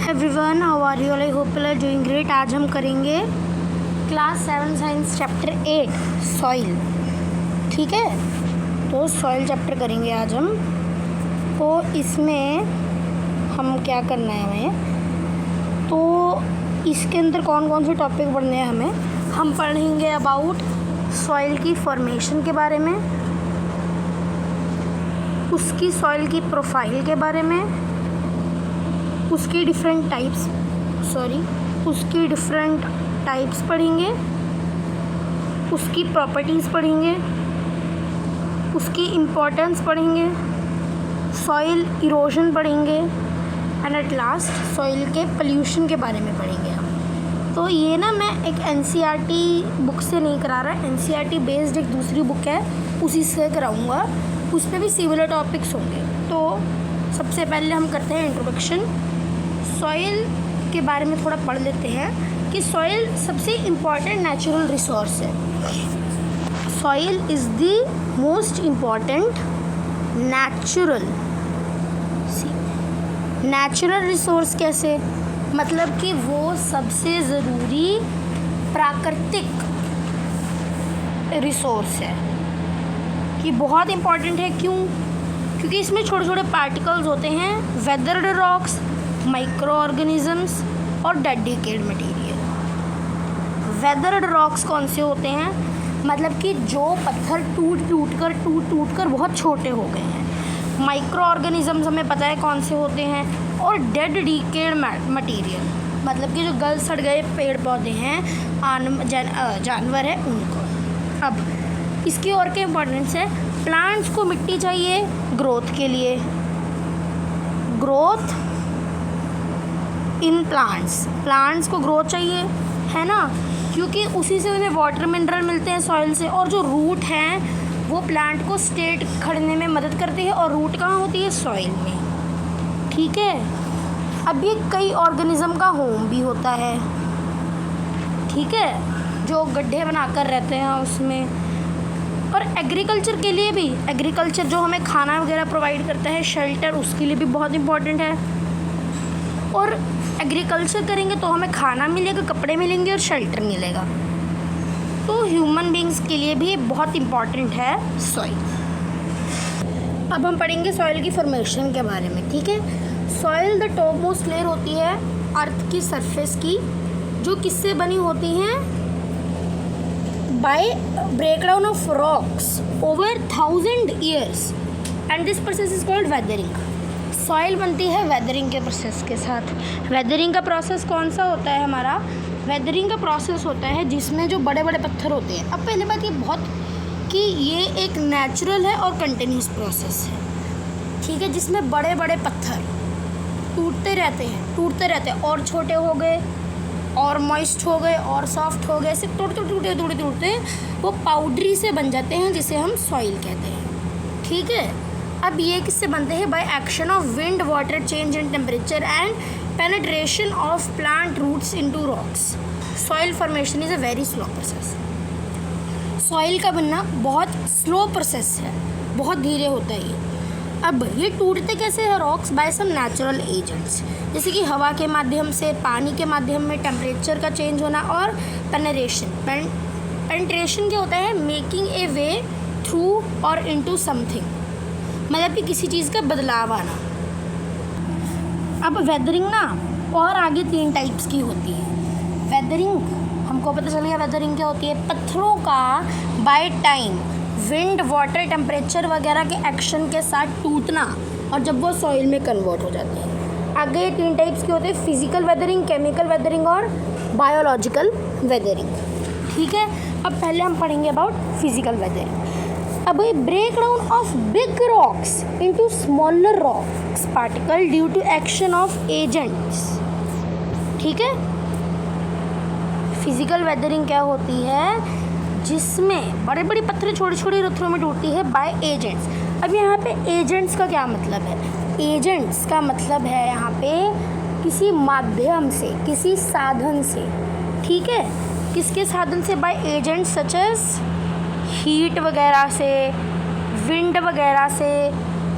Everyone, how are you? I hope you are doing great. आज हम करेंगे class 7 science chapter 8 soil. ठीक है, तो सॉइल चैप्टर करेंगे आज हम। तो इसमें हम क्या करना है हमें, तो इसके अंदर कौन कौन से टॉपिक पढ़ने हैं हमें। हम पढ़ेंगे अबाउट सॉइल की फॉर्मेशन के बारे में, उसकी सॉइल की प्रोफाइल के बारे में, उसकी डिफरेंट टाइप्स पढ़ेंगे, उसकी प्रॉपर्टीज़ पढ़ेंगे, उसकी इम्पोर्टेंस पढ़ेंगे, सॉइल इरोजन पढ़ेंगे एंड एट लास्ट सॉइल के पोल्यूशन के बारे में पढ़ेंगे हम। तो ये ना मैं एक NCERT बुक से नहीं करा रहा, NCERT बेस्ड एक दूसरी बुक है उसी से कराऊँगा, उस पर भी सिमिलर टॉपिक्स होंगे। तो सबसे पहले हम करते हैं इंट्रोडक्शन। सॉइल के बारे में थोड़ा पढ़ लेते हैं कि सॉइल सबसे इम्पॉर्टेंट नेचुरल रिसोर्स है। Soil is the most important natural resource. कैसे मतलब कि वो सबसे ज़रूरी प्राकृतिक रिसोर्स है कि बहुत इम्पॉर्टेंट है। क्यों? क्योंकि इसमें छोटे छोटे पार्टिकल्स होते हैं, वेदर्ड रॉक्स, माइक्रो ऑर्गेनिजम्स और डेडिकेटेड मटेरियल। वेदर्ड रॉक्स कौन से होते हैं? मतलब कि जो पत्थर टूट टूट कर बहुत छोटे हो गए हैं। माइक्रो ऑर्गेनिजम्स हमें पता है कौन से होते हैं, और डेडिकेटेड मटेरियल मतलब कि जो गल सड़ गए पेड़ पौधे हैं, जानवर है, उनको। अब इसकी और क्या इम्पोर्टेंस है? प्लांट्स को मिट्टी चाहिए ग्रोथ के लिए, ग्रोथ इन प्लांट्स को ग्रोथ चाहिए, है ना, क्योंकि उसी से उन्हें वाटर मिनरल मिलते हैं सॉइल से। और जो रूट हैं वो प्लांट को स्ट्रेट खड़ने में मदद करती है, और रूट कहाँ होती है? सॉइल में। ठीक है, अब ये कई ऑर्गेनिज्म का होम भी होता है। ठीक है, जो गड्ढे बनाकर रहते हैं उसमें। और एग्रीकल्चर के लिए भी, एग्रीकल्चर जो हमें खाना वगैरह प्रोवाइड करता है, शेल्टर, उसके लिए भी बहुत इम्पोर्टेंट है। और एग्रीकल्चर करेंगे तो हमें खाना मिलेगा, कपड़े मिलेंगे और शेल्टर मिलेगा। तो ह्यूमन बींग्स के लिए भी बहुत इम्पॉर्टेंट है सॉइल। अब हम पढ़ेंगे सॉइल की फॉर्मेशन के बारे में। ठीक है, soil the top most layer होती है अर्थ की सरफेस की, जो किससे बनी होती हैं? By breakdown of rocks over 1000 years and this process is called weathering. Soil बनती है वेदरिंग के प्रोसेस के साथ। वेदरिंग का प्रोसेस कौन सा होता है हमारा? वेदरिंग का प्रोसेस होता है जिसमें जो बड़े बड़े पत्थर होते हैं। अब पहले बात ये बहुत कि ये एक नेचुरल है और कंटिन्यूस प्रोसेस है। ठीक है, जिसमें बड़े बड़े पत्थर टूटते रहते हैं और छोटे हो गए और मॉइस्ट हो गए और सॉफ्ट हो गए, ऐसे टूटते वो पाउडरी से बन जाते हैं, जिसे हम सॉइल कहते हैं। ठीक है, अब ये किससे बनते हैं? By action of wind, water change in temperature and penetration of plant roots into rocks. Soil formation is a very slow process. Soil का बनना बहुत स्लो प्रोसेस है, बहुत धीरे होता है ये। अब ये टूटते कैसे हैं rocks? By some natural agents, जैसे कि हवा के माध्यम से, पानी के माध्यम में, टेम्परेचर का चेंज होना, और पेनिट्रेशन क्या होता है? मेकिंग ए वे थ्रू और इनटू समथिंग, मतलब कि किसी चीज़ का बदलाव आना। अब वेदरिंग ना और आगे 3 टाइप्स की होती है। वेदरिंग हमको पता चल गया, वेदरिंग क्या होती है? पत्थरों का by time, wind, water, temperature वगैरह के एक्शन के साथ टूटना, और जब वो सॉइल में कन्वर्ट हो जाते हैं। आगे ये 3 टाइप्स के होते हैं, फिजिकल वेदरिंग, केमिकल वेदरिंग और बायोलॉजिकल वेदरिंग। ठीक है, अब पहले हम पढ़ेंगे अबाउट फिजिकल वेदरिंग। अब breakdown of big rocks into smaller rocks particle due to action of agents. ठीक है, फिजिकल वेदरिंग क्या होती है? जिसमें बड़े बड़े पत्थर छोटे छोटे रत्थरों में टूटती है बाय एजेंट्स। अब यहाँ पे एजेंट्स का क्या मतलब है? एजेंट्स का मतलब है यहाँ पे किसी माध्यम से, किसी साधन से। ठीक है, किसके साधन से? By agents such as heat वगैरह से, विंड वगैरह से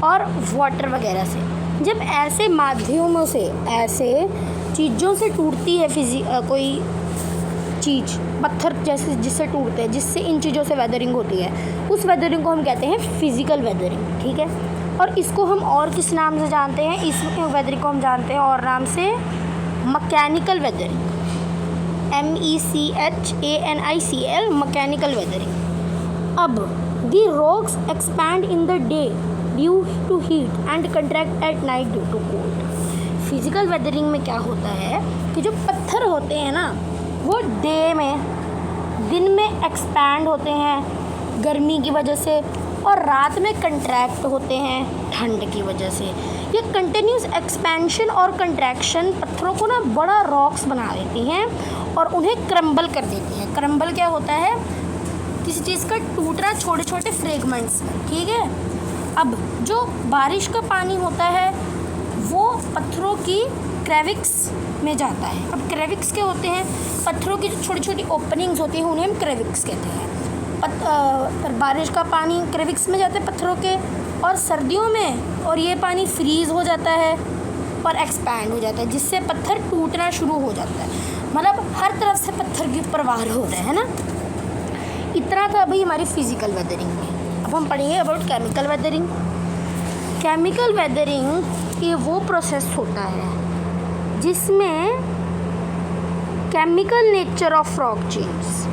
और वाटर वगैरह से। जब ऐसे माध्यमों से, ऐसे चीज़ों से टूटती है कोई चीज़, पत्थर जैसे जिससे टूटते हैं, जिससे इन चीज़ों से वेदरिंग होती है, उस वेदरिंग को हम कहते हैं फिजिकल वेदरिंग। ठीक है, और इसको हम और किस नाम से जानते हैं? इस वेदरिंग को हम जानते हैं और नाम से mechanical weathering, MECHANICL, mechanical weathering. अब the rocks expand in the day due to heat and contract at night due to cold. Physical weathering में क्या होता है कि जो पत्थर होते हैं ना, वो दिन में एक्सपैंड होते हैं गर्मी की वजह से, और रात में कंट्रैक्ट होते हैं ठंड की वजह से। ये कंटिन्यूस एक्सपेंशन और कंट्रैक्शन पत्थरों को ना बड़ा रॉक्स बना देती हैं और उन्हें क्रम्बल कर देती हैं। क्रम्बल क्या होता है? किसी चीज़ का टूटना छोटे छोटे फ्रेगमेंट्स में। ठीक है, अब जो बारिश का पानी होता है वो पत्थरों की क्रेविक्स में जाता है। अब क्रेविक्स क्या होते हैं? पत्थरों की जो छोटी छोटी ओपनिंग्स होती हैं उन्हें हम क्रेविक्स कहते हैं। बारिश का पानी क्रेविक्स में जाता है पत्थरों के, और सर्दियों में और ये पानी फ्रीज़ हो जाता है और एक्सपैंड हो जाता है, जिससे पत्थर टूटना शुरू हो जाता है। मतलब हर तरफ से पत्थर के ऊपर वार हो रहा है ना। इतना था भाई हमारी फिजिकल वेदरिंग में। अब हम पढ़ेंगे about chemical weathering. Chemical weathering ये वो प्रोसेस होता है जिसमें chemical nature of rock change.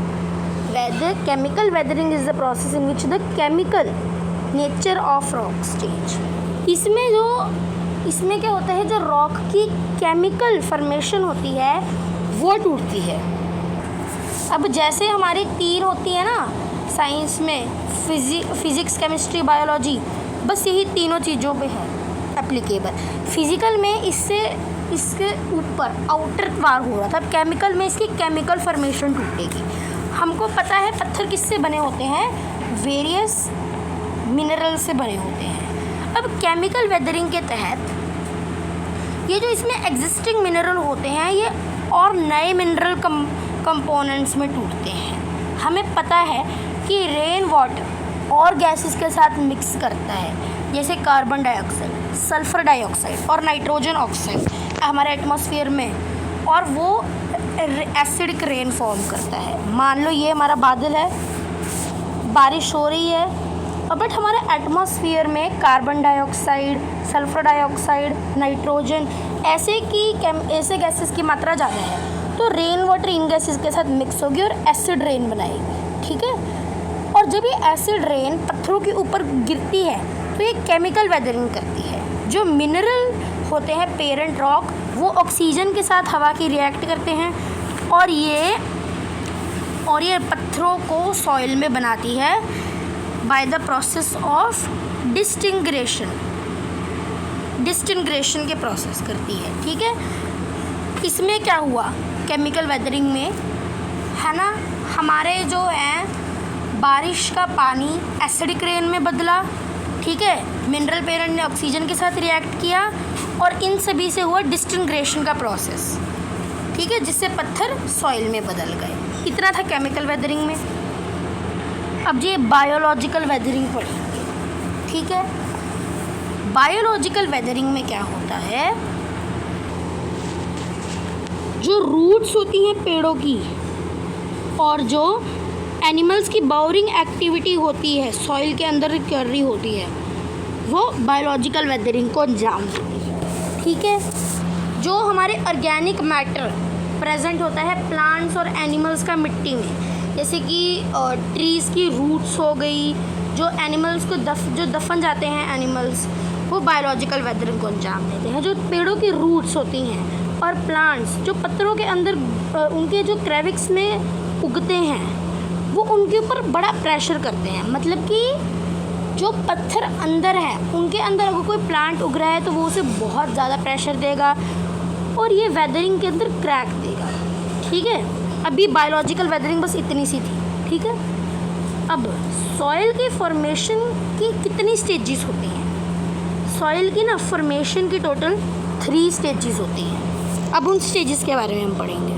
Chemical weathering is the process in which the chemical nature of rocks change। इसमें क्या होता है, जो रॉक की केमिकल फॉर्मेशन होती है वो टूटती है। अब जैसे हमारी तीन होती है ना साइंस में, फिजिक्स, केमिस्ट्री, बायोलॉजी, बस यही तीनों चीज़ों पे है एप्लीकेबल। फिजिकल में इसके ऊपर आउटर वार हो रहा था, अब केमिकल में इसकी केमिकल फॉर्मेशन टूटेगी। हमको पता है पत्थर किससे बने होते हैं? वेरियस मिनरल से बने होते हैं। अब केमिकल वेदरिंग के तहत ये जो इसमें एग्जिस्टिंग मिनरल होते हैं ये और नए मिनरल कंपोनेंट्स में टूटते हैं। हमें पता है कि रेन वाटर और गैसेस के साथ मिक्स करता है, जैसे कार्बन डाइऑक्साइड, सल्फर डाइऑक्साइड और नाइट्रोजन ऑक्साइड हमारे एटमॉस्फेयर में, और वो एसिडिक रेन फॉर्म करता है। मान लो ये हमारा बादल है, बारिश हो रही है, और बट हमारे एटमॉस्फेयर में carbon dioxide, sulphur dioxide, nitrogen ऐसे गैसेस की मात्रा ज़्यादा है, तो रेन वाटर इन गैसेस के साथ मिक्स होगी और एसिड रेन बनाएगी। ठीक है, और जब ये एसिड रेन पत्थरों के ऊपर गिरती है तो ये केमिकल वेदरिंग करती है। जो मिनरल होते हैं पेरेंट रॉक, वो ऑक्सीजन के साथ हवा की रिएक्ट करते हैं और ये पत्थरों को सॉइल में बनाती है बाय द प्रोसेस ऑफ डिस्टिंग्रेशन के प्रोसेस करती है। ठीक है, इसमें क्या हुआ केमिकल वेदरिंग में, है ना, हमारे जो है बारिश का पानी एसिडिक रेन में बदला। ठीक है, मिनरल पेरेंट ने ऑक्सीजन के साथ रिएक्ट किया और इन सभी से हुआ डिस्टिंग्रेशन का प्रोसेस। ठीक है, जिससे पत्थर सॉइल में बदल गए। इतना था केमिकल वेदरिंग में। अब ये बायोलॉजिकल वेदरिंग पढ़ेंगे। ठीक है, बायोलॉजिकल वेदरिंग में क्या होता है, जो रूट्स होती हैं पेड़ों की और जो एनिमल्स की बाउरिंग एक्टिविटी होती है सॉइल के अंदर कर रही होती है, वो बायोलॉजिकल वेदरिंग को अंजाम देती है। ठीक है, जो हमारे ऑर्गेनिक मैटर प्रेजेंट होता है प्लांट्स और एनिमल्स का मिट्टी में, जैसे कि ट्रीज़ की रूट्स हो गई, जो एनिमल्स को जो दफन जाते हैं एनिमल्स, वो बायोलॉजिकल वेदरिंग को अंजाम देते हैं। जो पेड़ों की रूट्स होती हैं और प्लांट्स जो पत्थरों के अंदर उनके जो क्रेविक्स में उगते हैं, वो उनके ऊपर बड़ा प्रेशर करते हैं। मतलब कि जो पत्थर अंदर है उनके अंदर अगर कोई प्लांट उग रहा है तो वो उसे बहुत ज़्यादा प्रेशर देगा और ये वेदरिंग के अंदर क्रैक देगा। ठीक है, अभी बायोलॉजिकल वेदरिंग बस इतनी सी थी। ठीक है, अब सॉइल की फॉर्मेशन की कितनी स्टेजेस होती हैं? सॉइल की ना फॉर्मेशन की टोटल 3 स्टेजेस होती हैं। अब उन स्टेजेस के बारे में हम पढ़ेंगे।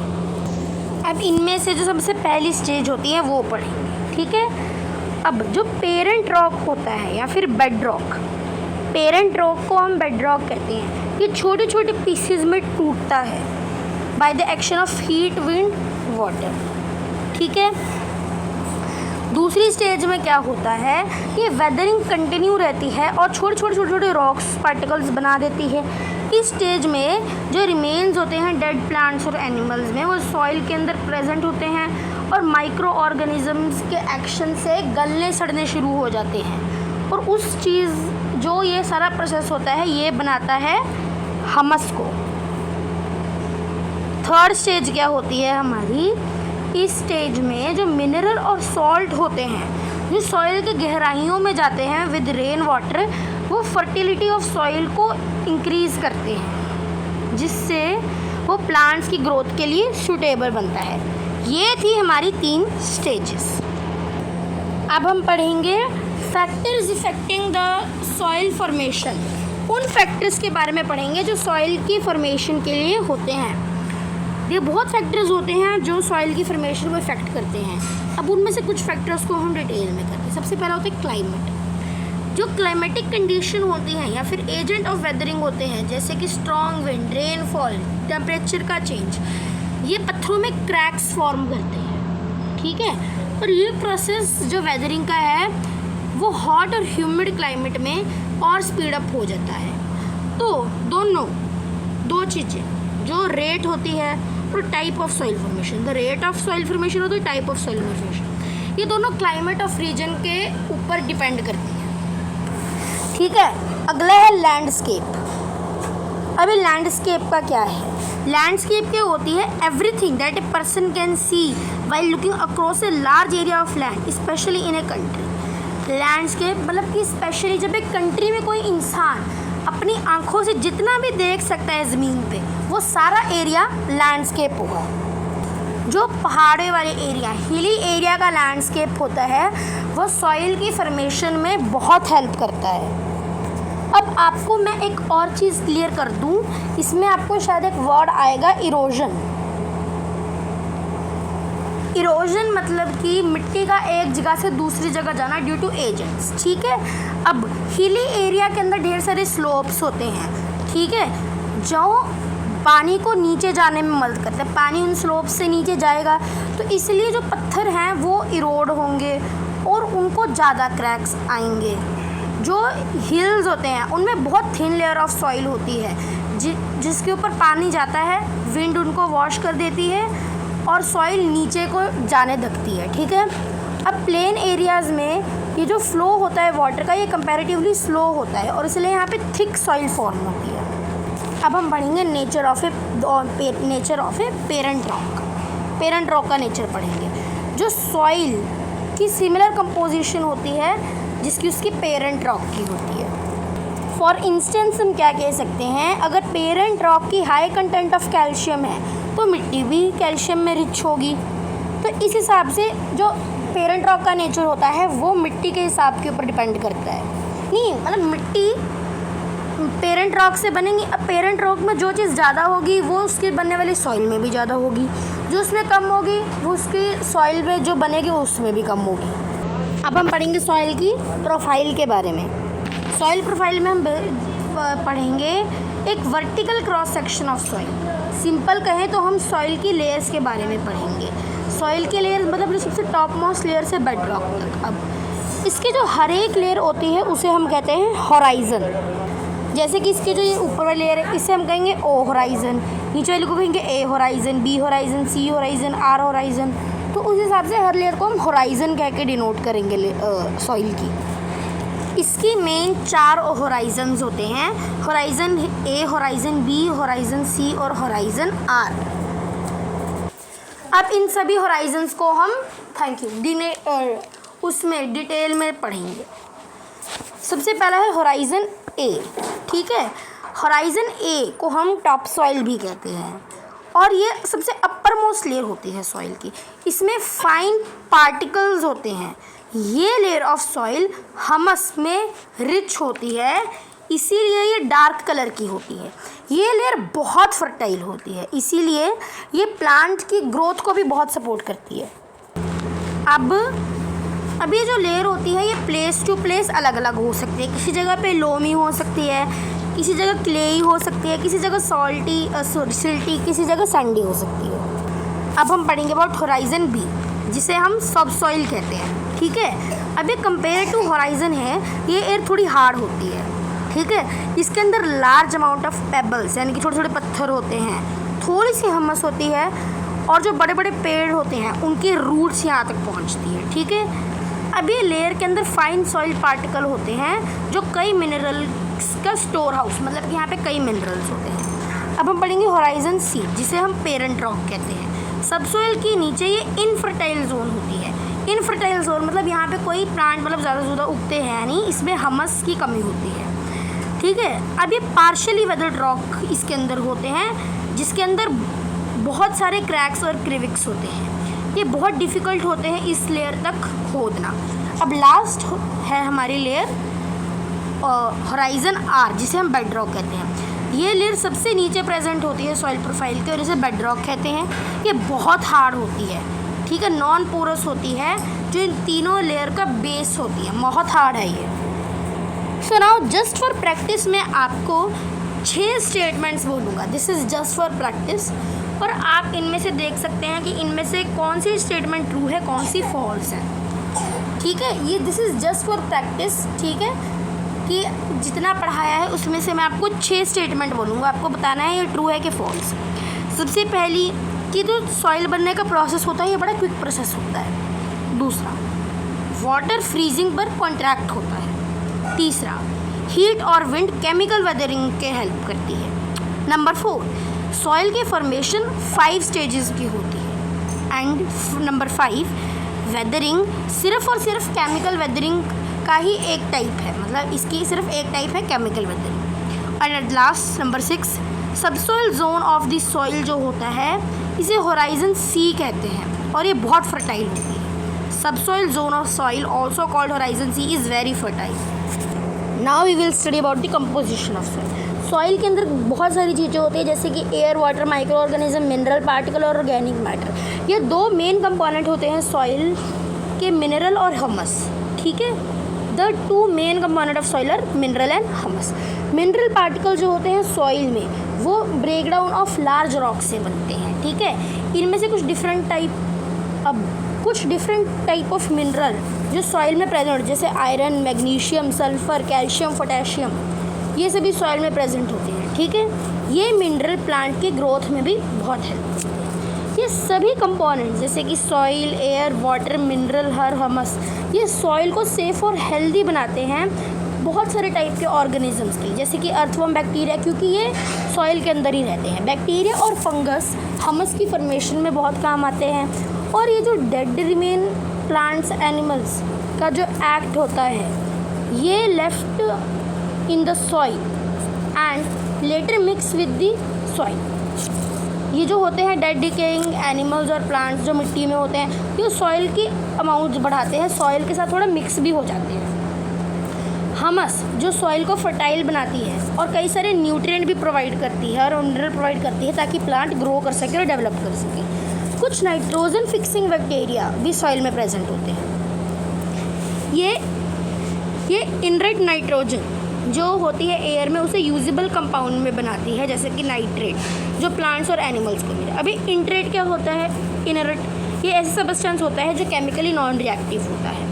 अब इनमें से जो सबसे पहली स्टेज होती है वो पढ़ेंगे। ठीक है, अब जो पेरेंट रॉक होता है या फिर बेड रॉक, पेरेंट रॉक को हम बेड रॉक कहते हैं। ये छोटे छोटे पीसेस में टूटता है। By the action of heat, wind, water. ठीक है। दूसरी स्टेज में क्या होता है, ये वेदरिंग कंटिन्यू रहती है और छोटे रॉक्स पार्टिकल्स बना देती है। इस स्टेज में जो रिमेन्स होते हैं डेड प्लांट्स और एनिमल्स में, वो सॉइल के अंदर प्रेजेंट होते हैं और माइक्रो ऑर्गेनिजम्स के एक्शन से गलने सड़ने शुरू हो जाते हैं और उस चीज़ जो ये सारा प्रोसेस होता है ये बनाता है हमस को। थर्ड स्टेज क्या होती है हमारी, इस स्टेज में जो मिनरल और सॉल्ट होते हैं जो सॉइल के गहराइयों में जाते हैं विद रेन वाटर, वो फर्टिलिटी ऑफ सॉइल को इंक्रीज़ करते हैं जिससे वो प्लांट्स की ग्रोथ के लिए सूटेबल बनता है। ये थी हमारी 3 स्टेजेस। अब हम पढ़ेंगे factors affecting the soil formation. उन फैक्टर्स के बारे में पढ़ेंगे जो सॉइल की फॉर्मेशन के लिए होते हैं। ये बहुत फैक्टर्स होते हैं जो सॉइल की फॉर्मेशन को इफेक्ट करते हैं। अब उनमें से कुछ फैक्टर्स को हम डिटेल में करते हैं। सबसे पहला होता है क्लाइमेट। जो क्लाइमेटिक कंडीशन होती हैं या फिर एजेंट ऑफ वेदरिंग होते हैं, जैसे कि स्ट्रॉन्ग विंड, रेनफॉल, टेम्परेचर का चेंज, ये पत्थरों में क्रैक्स फॉर्म करते हैं। ठीक है। और ये प्रोसेस जो वेदरिंग का है वो हॉट और ह्यूमिड क्लाइमेट में और स्पीड अप हो जाता है। तो दो चीज़ें, जो रेट होती है और type of soil formation, the rate of soil formation और the type of soil formation, ये दोनों क्लाइमेट ऑफ रीजन के ऊपर डिपेंड करती है। ठीक है। अगला है लैंडस्केप। अभी लैंडस्केप का क्या है, लैंडस्केप क्या होती है, everything that a person can see while looking across a large area of land specially in a country. Landscape मतलब कि स्पेशली जब एक कंट्री में कोई इंसान अपनी आंखों से जितना भी देख सकता है ज़मीन पे, वो सारा एरिया लैंडस्केप होगा। जो पहाड़े वाले एरिया, हिली एरिया का लैंडस्केप होता है, वो सॉइल की फॉर्मेशन में बहुत हेल्प करता है। अब आपको मैं एक और चीज़ क्लियर कर दूं, इसमें आपको शायद एक वर्ड आएगा इरोजन। इरोजन मतलब कि मिट्टी का एक जगह से दूसरी जगह जाना ड्यू टू एजेंट्स। ठीक है। अब हिली एरिया के अंदर ढेर सारे स्लोप्स होते हैं। ठीक है, जो पानी को नीचे जाने में मदद करते हैं। पानी उन स्लोप से नीचे जाएगा तो इसलिए जो पत्थर हैं वो इरोड होंगे और उनको ज़्यादा क्रैक्स आएंगे। जो हिल्स होते हैं उनमें बहुत थिन लेयर ऑफ सॉइल होती है जिसके ऊपर पानी जाता है, विंड उनको वॉश कर देती है और सॉइल नीचे को जाने लगती है। ठीक है। अब प्लेन एरियाज़ में ये जो फ्लो होता है वाटर का, ये कंपैरेटिवली स्लो होता है और इसलिए यहाँ पे थिक सॉइल फॉर्म होती है। अब हम पढ़ेंगे nature of a parent rock. Parent rock का नेचर पढ़ेंगे। जो सॉइल की सिमिलर कंपोजिशन होती है जिसकी उसकी पेरेंट रॉक की होती है। फॉर इंस्टेंस हम क्या कह सकते हैं, अगर पेरेंट रॉक की हाई कंटेंट ऑफ कैल्शियम है तो मिट्टी भी कैल्शियम में रिच होगी। तो इस हिसाब से जो पेरेंट रॉक का नेचर होता है वो मिट्टी के हिसाब के ऊपर डिपेंड करता है। नहीं मतलब मिट्टी पेरेंट रॉक से बनेंगी। अब पेरेंट रॉक में जो चीज़ ज़्यादा होगी वो उसके बनने वाली सॉइल में भी ज़्यादा होगी, जो उसमें कम होगी वो उसकी सॉइल में जो बनेगी उसमें भी कम होगी। अब हम पढ़ेंगे सॉइल की प्रोफाइल के बारे में। सॉइल प्रोफाइल में हम पढ़ेंगे एक vertical cross section of soil. Simple कहें तो हम सॉइल की लेयर्स के बारे में पढ़ेंगे। सॉइल के लेयर मतलब सबसे टॉप मोस्ट लेयर से बेड रॉक तक। अब इसकी जो हर एक लेयर होती है उसे हम कहते हैं होराइजन। जैसे कि इसके जो ये ऊपर वाली लेयर है इसे हम कहेंगे ओ होराइजन, नीचे वाले को कहेंगे A horizon, B horizon, C horizon, R horizon. तो उस हिसाब से हर लेयर को हम होराइजन कह के डिनोट करेंगे सॉइल की। इसकी मेन 4 होराइजन्स होते हैं, होराइजन ए, होराइजन बी, होराइजन सी और होराइजन आर। अब इन सभी होराइजन्स को हम उसमें डिटेल में पढ़ेंगे। सबसे पहला है होराइजन ए। ठीक है। होराइजन ए को हम टॉप सॉइल भी कहते हैं और ये सबसे अपर मोस्ट लेयर होती है सॉइल की। इसमें फाइन पार्टिकल्स होते हैं। ये लेयर ऑफ सॉइल हमस में रिच होती है, इसीलिए ये डार्क कलर की होती है। ये लेयर बहुत फर्टाइल होती है, इसीलिए ये प्लांट की ग्रोथ को भी बहुत सपोर्ट करती है। अब ये जो लेयर होती है ये प्लेस टू प्लेस अलग अलग हो सकती है। किसी जगह पे लोमी हो सकती है, किसी जगह क्लेई हो सकती है, किसी जगह सिल्टी, किसी जगह सैंडी हो सकती है। अब हम पढ़ेंगे अबाउट होराइजन बी, जिसे हम सब सॉइल कहते हैं, ठीक है। अब ये कंपेयर टू होराइजन है, ये एयर थोड़ी हार्ड होती है, ठीक है। इसके अंदर लार्ज अमाउंट ऑफ पेबल्स यानी कि छोटे छोटे पत्थर होते हैं, थोड़ी सी हमस होती है, और जो बड़े बड़े पेड़ होते हैं उनके रूट्स यहाँ तक पहुँचती है, ठीक है। अब ये लेयर के अंदर फाइन सॉइल पार्टिकल होते हैं जो कई मिनरल्स का स्टोर हाउस, मतलब कि यहाँ पे कई मिनरल्स होते हैं। अब हम पढ़ेंगे होराइजन सी, जिसे हम पेरेंट रॉक कहते हैं। सबसॉइल के नीचे ये इनफर्टाइल जोन होती है। इनफर्टाइल जोन मतलब यहाँ पे कोई प्लांट मतलब ज़्यादा से ज़्यादा उगते हैं नहीं, इसमें हमस की कमी होती है, ठीक है। अब ये पार्शियली वेदर्ड रॉक इसके अंदर होते हैं, जिसके अंदर बहुत सारे क्रैक्स और क्रिविक्स होते हैं। ये बहुत डिफ़िकल्ट होते हैं इस लेयर तक खोदना। अब लास्ट है हमारी लेयर होराइजन आर, जिसे हम बेड रॉक कहते हैं। ये लेयर सबसे नीचे प्रेजेंट होती है सॉइल प्रोफाइल के और इसे बेड रॉक कहते हैं। ये बहुत हार्ड होती है, ठीक है, नॉन पोरस होती है, जो इन तीनों लेयर का बेस होती है, बहुत हार्ड है ये। So now just for practice मैं आपको 6 स्टेटमेंट्स बोलूँगा। This is just for practice, और आप इनमें से देख सकते हैं कि इनमें से कौन सी स्टेटमेंट ट्रू है, कौन सी फॉल्स है, ठीक है। ये this is just for practice, ठीक है, कि जितना पढ़ाया है उसमें से मैं आपको 6 स्टेटमेंट बोलूँगा, आपको बताना है ये ट्रू है कि फॉल्स। सबसे पहली कि जो सॉइल बनने का प्रोसेस होता है ये बड़ा क्विक प्रोसेस होता है। दूसरा, वाटर फ्रीजिंग पर कॉन्ट्रैक्ट होता है। तीसरा, हीट और विंड केमिकल वेदरिंग के हेल्प करती है। नंबर 4, सॉइल के फॉर्मेशन 5 स्टेजेस की होती है। एंड नंबर 5, वेदरिंग सिर्फ और सिर्फ केमिकल वेदरिंग का ही एक टाइप है, मतलब इसकी सिर्फ एक टाइप है केमिकल वेदरिंग। और at last number 6, subsoil zone of the soil जो होता है इसे होराइजन सी कहते हैं, और ये बहुत फर्टाइल होती है। Subsoil zone of soil also called horizon C is very fertile. Now we will study about the composition of soil. Soil के अंदर बहुत सारी चीज़ें होती है, जैसे कि air, water, micro organism, mineral particle और ऑर्गेनिक मैटर। ये 2 मेन कंपोनेंट होते हैं सॉइल के, मिनरल और हमस, ठीक है। The 2 main component of soil are mineral and humus. Mineral particle जो होते हैं सॉइल में वो ब्रेकडाउन ऑफ लार्ज रॉक से बनते हैं, ठीक है। इनमें से कुछ डिफरेंट टाइप ऑफ मिनरल जो सॉइल में प्रेजेंट, जैसे iron, magnesium, sulphur, calcium, potassium, ये सभी सॉइल में प्रेजेंट होते हैं, ठीक है। ये मिनरल प्लांट के ग्रोथ में भी बहुत हेल्प करते हैं। ये सभी कंपोनेंट्स जैसे कि सॉइल, एयर, वाटर, मिनरल, हमस, ये सॉइल को सेफ और हेल्दी बनाते हैं बहुत सारे टाइप के ऑर्गेनिजम्स की, जैसे कि अर्थवर्म, बैक्टीरिया, क्योंकि ये सॉइल के अंदर ही रहते हैं। बैक्टीरिया और फंगस हमस की फॉर्मेशन में बहुत काम आते हैं। और ये जो डेड रिमेन प्लांट्स, एनिमल्स का जो एक्ट होता है ये left in the soil and later mix with the soil. ये जो होते हैं डेड डिकेइंग एनिमल्स और प्लांट्स जो मिट्टी में होते हैं, ये सॉइल की अमाउंट बढ़ाते हैं, सॉइल के साथ थोड़ा मिक्स भी हो जाते हैं। हमस जो सॉइल को फर्टाइल बनाती है और कई सारे न्यूट्रिएंट भी प्रोवाइड करती है और मिनरल प्रोवाइड करती है ताकि प्लांट ग्रो कर सके और डेवलप कर सके। कुछ नाइट्रोजन फिक्सिंग बैक्टीरिया भी सॉइल में प्रेजेंट होते हैं। ये इनरेट नाइट्रोजन जो होती है एयर में उसे यूजेबल कंपाउंड में बनाती है, जैसे कि नाइट्रेट जो प्लांट्स और एनिमल्स के लिए। अभी इंट्रेट क्या होता है? इनरेट, ये ऐसा सब्सटेंस होता है जो केमिकली नॉन रिएक्टिव होता है।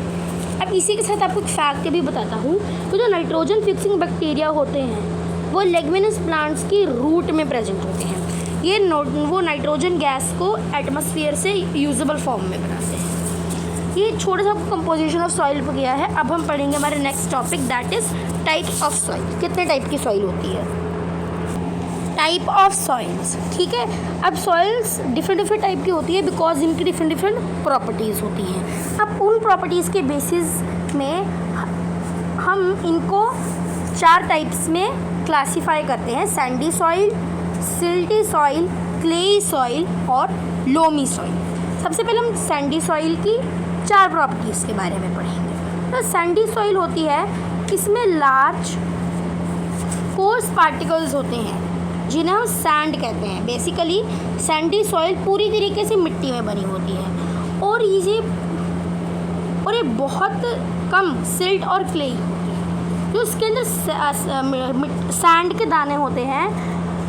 अब इसी के साथ आपको एक फैक्ट भी बताता हूँ, तो जो नाइट्रोजन फिक्सिंग बैक्टीरिया होते हैं वो लेग्यूमिनस प्लांट्स की रूट में प्रेजेंट होते हैं। ये वो नाइट्रोजन गैस को एटमॉस्फेयर से यूजेबल फॉर्म में बनाते हैं। ये छोटा सा कंपोजिशन ऑफ सॉइल पर गया है। अब हम पढ़ेंगे हमारे next topic, that is types of soil. कितने टाइप की सॉइल होती है? टाइप ऑफ सॉइल्स, ठीक है। अब सॉइल्स डिफरेंट टाइप की होती है बिकॉज इनकी डिफरेंट प्रॉपर्टीज़ होती हैं। अब उन प्रॉपर्टीज़ के बेसिस में हम इनको 4 टाइप्स में क्लासीफाई करते हैं: Sandy soil, silty soil, clayey soil और लोमी सॉइल। सबसे पहले हम सैंडी सॉइल की 4 प्रॉपर्टीज़ के बारे में पढ़ेंगे। तो सैंडी सॉइल होती है, इसमें लार्ज कोर्स पार्टिकल्स होते हैं जिन्हें हम सैंड कहते हैं। बेसिकली सैंडी सॉइल पूरी तरीके से मिट्टी में बनी होती है और ये बहुत कम सिल्ट और क्ले होती है। जो उसके अंदर सैंड के दाने होते हैं,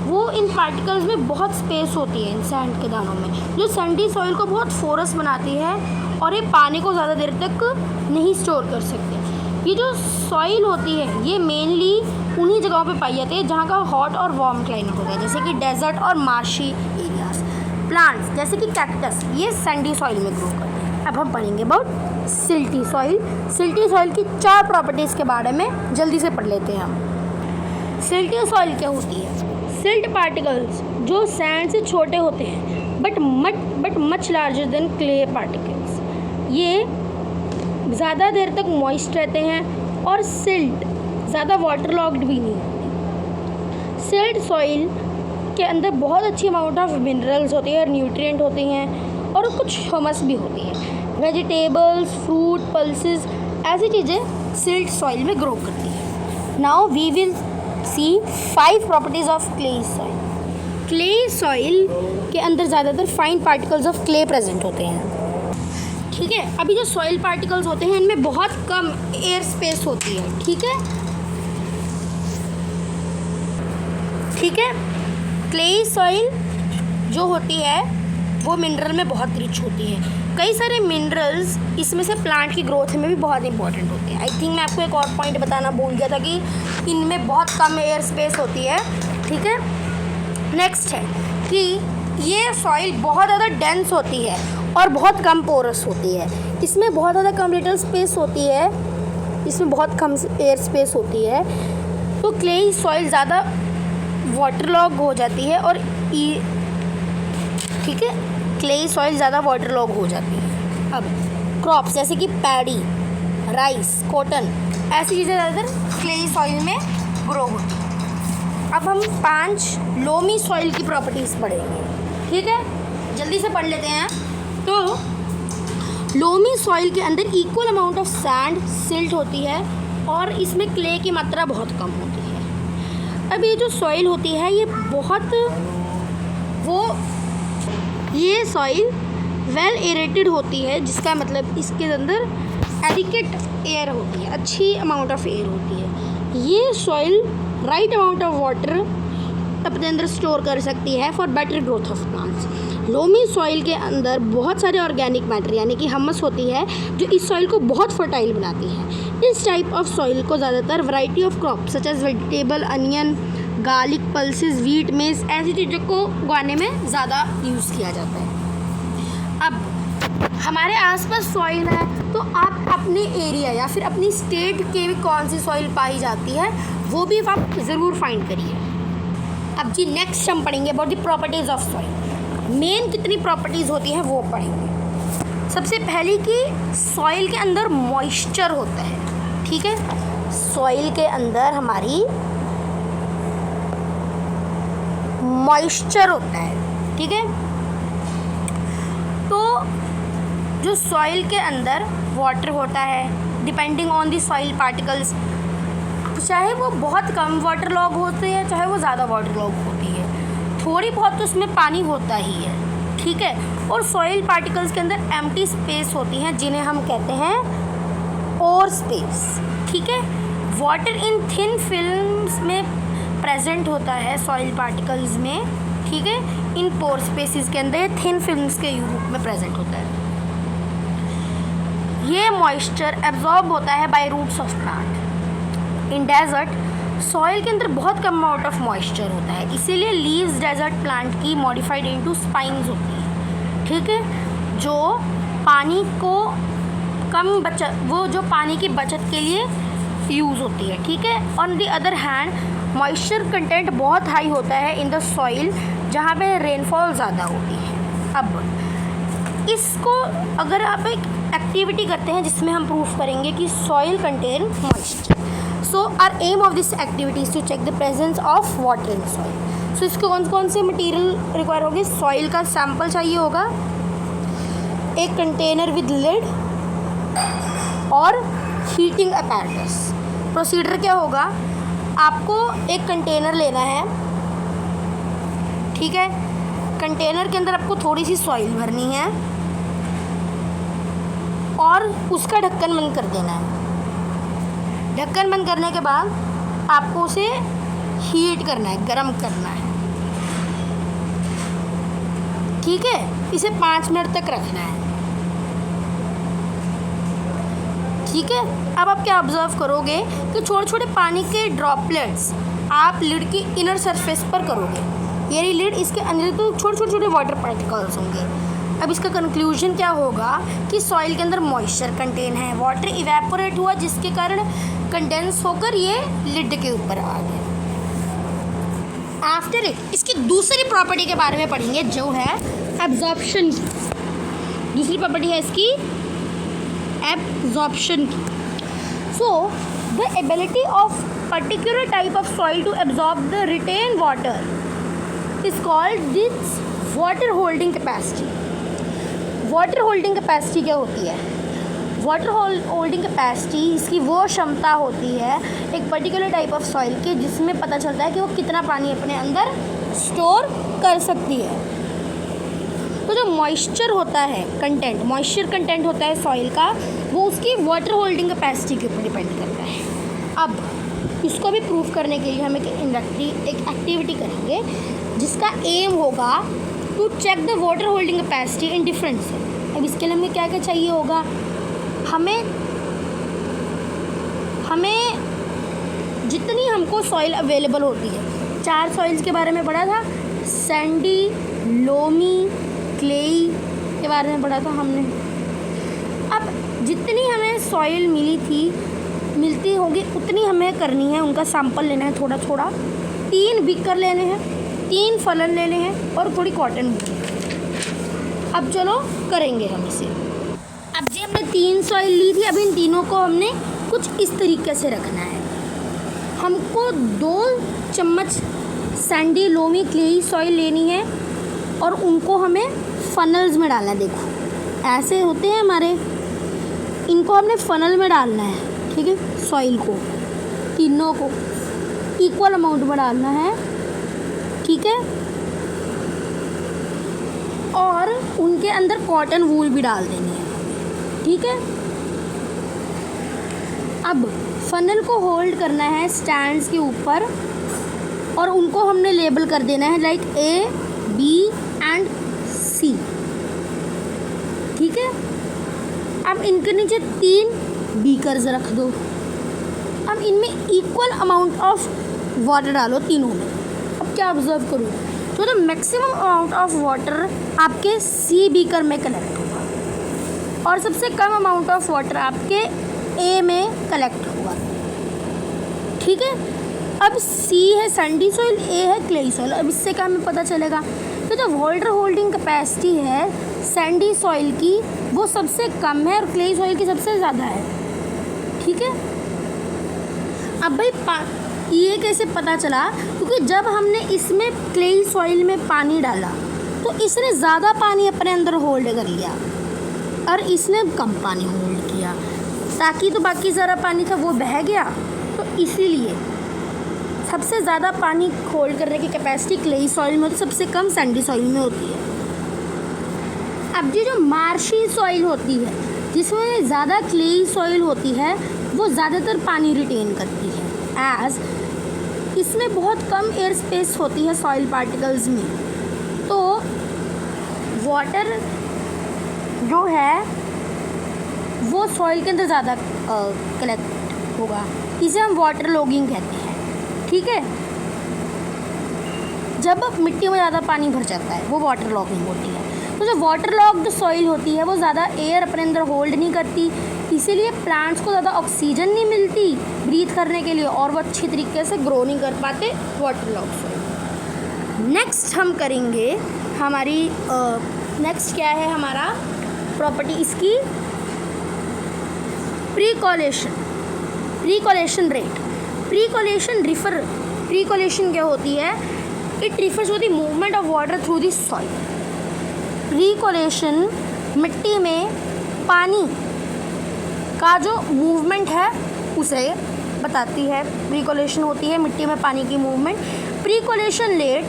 वो इन पार्टिकल्स में बहुत स्पेस होती है इन सैंड के दानों में, जो सैंडी सॉइल को बहुत फोरस बनाती है और ये पानी को ज़्यादा देर तक नहीं स्टोर कर सकते। ये जो सॉइल होती है ये मेनली उन्हीं जगहों पे पाई जाती है जहाँ का हॉट और वार्म क्लाइमेट होता है, जैसे कि डेजर्ट और मार्शी एरियाज। प्लांट्स जैसे कि कैक्टस, ये सैंडी सॉइल में ग्रो करते हैं। अब हम पढ़ेंगे about silty soil. Silty soil की 4 प्रॉपर्टीज़ के बारे में जल्दी से पढ़ लेते हैं हम। सिल्टी सॉइल क्या होती है? सिल्ट पार्टिकल्स जो सैंड से छोटे होते हैं but much larger than clay particles, ये ज़्यादा देर तक मॉइस्ट रहते हैं और सिल्ट ज़्यादा वाटर लॉक्ड भी नहीं होती। सिल्ट सॉइल के अंदर बहुत अच्छी अमाउंट ऑफ मिनरल्स होती है और न्यूट्रिएंट होती हैं और कुछ ह्यूमस भी होती है। वेजिटेबल्स, फ्रूट, पल्सेस, ऐसी चीज़ें सिल्ट सॉइल में ग्रो करती है। Now we will see 5 properties of clay soil. Clay soil के अंदर ज़्यादातर fine particles of clay present होते हैं। ठीक है, अभी जो सॉइल पार्टिकल्स होते हैं इनमें बहुत कम एयर स्पेस होती है। ठीक है, क्ले सॉइल जो होती है वो मिनरल में बहुत रिच होती है। कई सारे मिनरल्स इसमें से प्लांट की ग्रोथ में भी बहुत इंपॉर्टेंट होते हैं। आई थिंक मैं आपको एक और पॉइंट बताना भूल गया था कि इनमें बहुत कम एयर स्पेस होती है। ठीक है, नेक्स्ट है कि ये सॉइल बहुत ज़्यादा डेंस होती है और बहुत कम पोरस होती है। इसमें बहुत ज़्यादा कम लिटल स्पेस होती है, इसमें बहुत कम एयर स्पेस होती है, तो क्ले सॉइल ज़्यादा वाटर लॉग हो जाती है और ठीक है, क्ले सॉइल ज़्यादा वाटर लॉग हो जाती है। अब क्रॉप्स जैसे कि पैडी, राइस, कॉटन, ऐसी चीज़ें ज़्यादातर क्ले सॉइल में ग्रो होती हैं। अब हम 5 लोमी सॉइल की प्रॉपर्टीज़ पढ़ेंगे। ठीक है, जल्दी से पढ़ लेते हैं। तो लोमी सॉइल के अंदर equal amount of sand, silt होती है और इसमें क्ले की मात्रा बहुत कम होती है। अब ये जो सॉइल होती है ये सॉइल वेल एरेटेड होती है, जिसका मतलब इसके अंदर एडिकेट एयर होती है, अच्छी अमाउंट ऑफ एयर होती है। ये soil right amount of water अपने अंदर स्टोर कर सकती है for better growth of plants. Loamy soil के अंदर बहुत सारे ऑर्गेनिक मैटर यानी कि ह्यूमस होती है जो इस सॉइल को बहुत फर्टाइल बनाती है। इस टाइप ऑफ सॉइल को ज़्यादातर variety of crop such as vegetable, onion, garlic, pulses, wheat, maize, ऐसी चीज़ों को उगाने में ज़्यादा यूज़ किया जाता है। अब हमारे आसपास सॉइल है तो आप अपने एरिया या फिर अपनी स्टेट के भी कौन सी सॉइल पाई जाती है वो भी आप ज़रूर फाइंड करिए। अब जी नेक्स्ट हम पढ़ेंगे about the properties of soil. Main कितनी प्रॉपर्टीज़ होती हैं वो पढ़ेंगे। सबसे पहले कि सॉइल के अंदर मॉइस्चर होता है। ठीक है, सॉइल के अंदर हमारी मॉइस्चर होता है। ठीक है, तो जो सॉइल के अंदर वाटर होता है depending on the soil particles, चाहे वो बहुत कम वाटर लॉग होते हैं चाहे वो ज़्यादा वाटर लॉग होती है, थोड़ी बहुत तो उसमें पानी होता ही है। ठीक है, और सॉइल पार्टिकल्स के अंदर एम्प्टी स्पेस होती हैं जिन्हें हम कहते हैं पोर स्पेस। ठीक है, वाटर इन थिन फिल्म्स में प्रेजेंट होता है सॉइल पार्टिकल्स में। ठीक है, इन पोर स्पेसिस के अंदर थिन फिल्म्स के रूप में प्रेजेंट होता है। ये मॉइस्चर एब्जॉर्ब होता है by roots of plant. In desert soil के अंदर बहुत कम अमाउंट ऑफ मॉइस्चर होता है, इसीलिए लीव्स डेजर्ट प्लांट की मॉडिफाइड इनटू स्पाइन्स होती है। ठीक है, जो पानी को जो पानी की बचत के लिए यूज़ होती है। ठीक है, on the other hand moisture content बहुत हाई होता है इन द सॉइल जहाँ पे रेनफॉल ज़्यादा होती है। अब इसको अगर आप एक एक्टिविटी करते हैं जिसमें हम प्रूफ करेंगे कि soil contain moisture, so aim of this activity is to check the presence of water in soil. So इसको कौन कौन से मटेरियल रिक्वायर होंगे? सॉइल का सैंपल चाहिए होगा, एक कंटेनर विद लिड और हीटिंग अपैरेटस। प्रोसीजर क्या होगा? आपको एक कंटेनर लेना है। ठीक है, कंटेनर के अंदर आपको थोड़ी सी सॉइल भरनी है और उसका ढक्कन बंद कर देना है। ढक्कन बंद करने के बाद आपको उसे हीट करना है, गर्म करना है, ठीक है। इसे 5 मिनट तक रखना है, ठीक है। अब आप क्या ऑब्जर्व करोगे कि छोटे छोटे पानी के ड्रॉपलेट्स आप लिड की इनर सरफेस पर करोगे। ये लिड, इसके अंदर तो छोटे छोटे वाटर पार्टिकल्स होंगे। अब इसका कंक्लूजन क्या होगा कि सॉइल के अंदर मॉइस्चर कंटेन है, वाटर इवेपोरेट हुआ जिसके कारण कंडेंस होकर ये लिड के ऊपर आ गया। आफ्टर इट इसकी दूसरी प्रॉपर्टी के बारे में पढ़ेंगे जो है एब्जॉर्प्शन की। दूसरी प्रॉपर्टी है इसकी एब्जॉर्प्शन की। So the ability of particular type of soil to absorb the retain water is called this water holding capacity. Water holding capacity क्या होती है? वाटर होल्डिंग कैपेसिटी इसकी वो क्षमता होती है एक पर्टिकुलर टाइप ऑफ सॉइल की जिसमें पता चलता है कि वो कितना पानी अपने अंदर स्टोर कर सकती है। तो जो मॉइस्चर होता है कंटेंट, मॉइस्चर कंटेंट होता है सॉइल का, वो उसकी वाटर होल्डिंग कैपेसिटी के ऊपर डिपेंड करता है। अब इसको भी प्रूव करने के लिए हम एक एक्टिविटी करेंगे जिसका एम होगा to check the water holding capacity in different soil. अब इसके लिए हमें क्या क्या चाहिए होगा? हमें जितनी हमको सॉइल अवेलेबल होती है, 4 सॉइल्स के बारे में पढ़ा था, सैंडी, लोमी, क्लेई के बारे में पढ़ा था हमने। अब जितनी हमें सॉइल मिलती होगी उतनी हमें करनी है, उनका सैंपल लेना है थोड़ा थोड़ा। 3 बीकर लेने हैं, 3 फलन लेने हैं और थोड़ी कॉटन बुक। अब चलो करेंगे हम इसे। अब जी हमने 3 सॉइल ली थी, अब इन तीनों को हमने कुछ इस तरीके से रखना है। हमको 2 चम्मच सैंडी, लोमी, क्लेई सॉइल लेनी है और उनको हमें फनल्स में डालना है। देखो ऐसे होते हैं हमारे, इनको हमने फनल में डालना है, ठीक है। सॉइल को तीनों को इक्वल अमाउंट में डालना है, ठीक है। और उनके अंदर कॉटन वूल भी डाल देनी है, ठीक है। अब फनल को होल्ड करना है स्टैंड्स के ऊपर और उनको हमने लेबल कर देना है like A, B and C, ठीक है। अब इनके नीचे 3 बीकर्स रख दो। अब इनमें इक्वल अमाउंट ऑफ वाटर डालो तीनों में। अब क्या ऑब्जर्व करो तो the maximum amount of water आपके C बीकर में कलेक्ट होगा और सबसे कम अमाउंट ऑफ वाटर आपके A में कलेक्ट होगा, ठीक है। अब C है सैंडी सॉइल, A है क्लेई सॉइल। अब इससे क्या हमें पता चलेगा? तो जो वाटर होल्डिंग कैपेसिटी है सैंडी सॉइल की वो सबसे कम है और क्लेई सॉइल की सबसे ज़्यादा है, ठीक है। अब भाई ये कैसे पता चला? क्योंकि जब हमने इसमें क्लेई सॉइल में पानी डाला तो इसने ज़्यादा पानी अपने अंदर होल्ड कर लिया और इसने कम पानी होल्ड किया, ताकि तो बाकी सारा पानी था वो बह गया। तो इसीलिए सबसे ज़्यादा पानी होल्ड करने की कैपेसिटी क्लेई सॉइल में होती है, सबसे कम सैंडी सॉइल में होती है। अब ये जो मार्शी सॉइल होती है जिसमें ज़्यादा क्लेई सॉइल होती है वो ज़्यादातर पानी रिटेन करती है, एज इसमें बहुत कम एयर स्पेस होती है सॉइल पार्टिकल्स में। तो वाटर जो है वो सॉइल के अंदर ज़्यादा कलेक्ट होगा, इसे हम वाटर लॉगिंग कहते हैं, ठीक है। जब मिट्टी में ज़्यादा पानी भर जाता है वो वाटर लॉगिंग होती है। तो जो वाटर लॉग्ड सॉइल होती है वो ज़्यादा एयर अपने अंदर होल्ड नहीं करती, इसीलिए प्लांट्स को ज़्यादा ऑक्सीजन नहीं मिलती ब्रीथ करने के लिए और वो अच्छी तरीके से ग्रो नहीं कर पाते वाटर लॉग्ड सॉइल। नेक्स्ट हम करेंगे हमारी नेक्स्ट क्या है हमारा प्रॉपर्टी इसकी प्रीकॉलेशन रेट। प्रीकॉलेशन क्या होती है? It refers to the movement of water through the soil. Percolation मिट्टी में पानी का जो मूवमेंट है उसे बताती है। प्रीकॉलेशन होती है मिट्टी में पानी की मूवमेंट। प्रीकॉलेशन रेट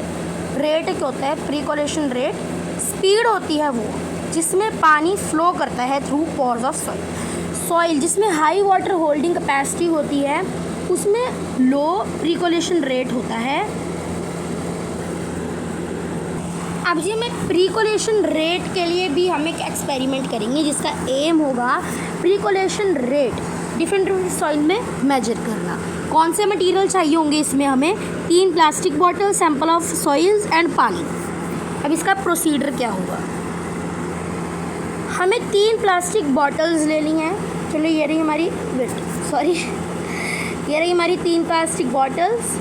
क्या होता है? प्रीकॉलेशन रेट स्पीड होती है वो जिसमें पानी फ्लो करता है through pores of soil. Soil जिसमें हाई वाटर होल्डिंग कैपेसिटी होती है उसमें लो प्रीकोलेशन रेट होता है। अब जी हमें प्रीकोलेशन रेट के लिए भी हम एक एक्सपेरिमेंट करेंगे जिसका एम होगा प्रीकोलेशन रेट डिफरेंट सॉइल में मेजर करना। कौन से मटेरियल चाहिए होंगे इसमें हमें? 3 plastic bottle, sample of soils and पानी। अब इसका प्रोसीजर क्या होगा? हमें 3 प्लास्टिक बॉटल्स लेनी है। चलो ये रही हमारी ये रही हमारी 3 प्लास्टिक बॉटल्स